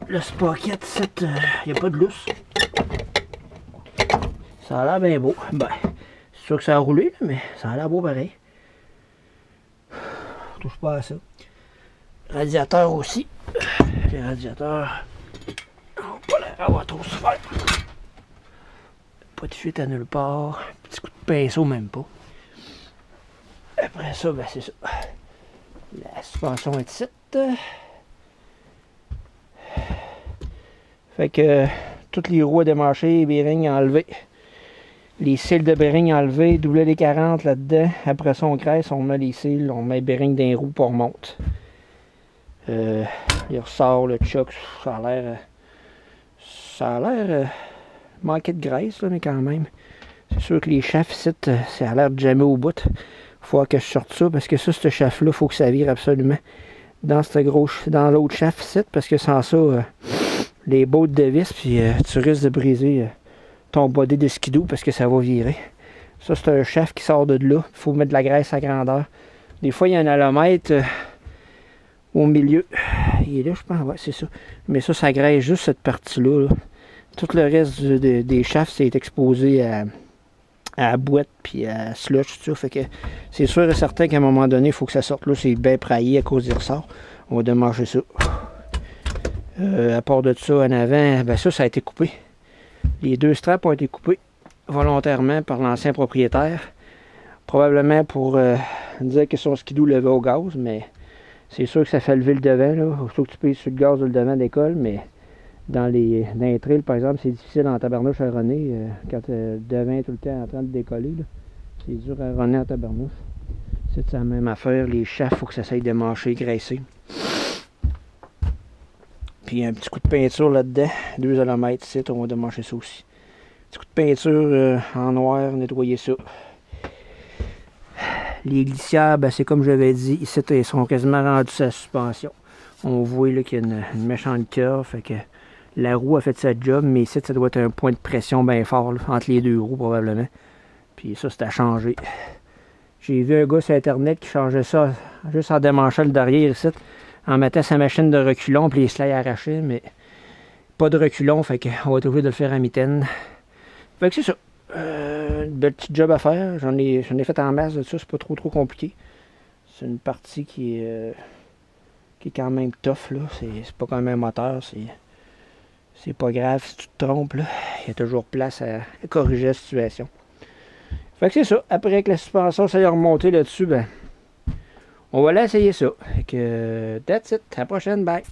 Le sprocket, il n'y a pas de lousse. Ça a l'air bien beau. Ben, c'est sûr que ça a roulé, là, mais ça a l'air beau pareil. On touche pas à ça. Radiateur aussi. Les radiateurs, on va pas l'air avoir trop souffert. Pas de fuite à nulle part. Petit coup de pinceau, même pas. Après ça, ben c'est ça. La suspension est ici. Fait que toutes les roues démanchées, les bearings enlevés. Les cils de bearing enlevés, doublé les 40 là-dedans. Après ça, on graisse, on met les cils, on met les bearings d'un roue pour remonte. Il ressort le choc, ça a l'air manqué de graisse, là, mais quand même. C'est sûr que les chafs ici, ça a l'air de jamais au bout. Faut que je sorte ça, parce que ça, ce chaf-là, faut que ça vire absolument dans l'autre chaf ici, parce que sans ça, les bottes de vis, puis tu risques de briser ton body de skidoo, parce que ça va virer. Ça, c'est un chaf qui sort de là. Il faut mettre de la graisse à grandeur. Des fois, il y a un allomètre au milieu. Il est là, je pense. Ouais, c'est ça. Mais ça graisse juste cette partie-là. Là. Tout le reste des shafts, c'est exposé à la boîte puis à la slush, tout ça. Fait que c'est sûr et certain qu'à un moment donné, il faut que ça sorte. Là, c'est bien praillé à cause des ressorts. On va démarcher ça. À part de ça, en avant, ben ça a été coupé. Les deux straps ont été coupés volontairement par l'ancien propriétaire. Probablement pour dire que son skidoo levait au gaz, mais c'est sûr que ça fait lever le devant. Là. Faut que tu payes sur le gaz ou le devant d'école, mais dans les trails, par exemple, c'est difficile en tabarnouche à runner quand le devant est tout le temps en train de décoller. C'est dur à runner en tabarnouche. C'est la même affaire. Les chafs, il faut que ça s'aille démancher, graisser. Puis un petit coup de peinture là-dedans. 2 mm ici, on va démancher ça aussi. Petit coup de peinture en noir, nettoyer ça. Les glissières, ben, c'est comme j'avais dit, ici, ils sont quasiment rendus sa suspension. On voit qu'il y a une méchante curve, fait que la roue a fait sa job, mais ici, ça doit être un point de pression bien fort, là, entre les deux roues probablement. Puis ça, c'est à changer. J'ai vu un gars sur Internet qui changeait ça juste en démanchant le derrière ici, en mettant sa machine de reculon, puis les slides arrachés, mais pas de reculon, fait qu'on va être obligé de le faire à mitaine. Fait que c'est ça. Une belle petite job à faire. J'en ai fait en masse de ça, c'est pas trop compliqué. C'est une partie qui est quand même tough, là. C'est pas comme un moteur, c'est pas grave si tu te trompes, là. Il y a toujours place à corriger la situation. Fait que c'est ça. Après que la suspension s'est remontée là-dessus, ben, on va aller essayer ça. Fait que, that's it. À la prochaine, bye.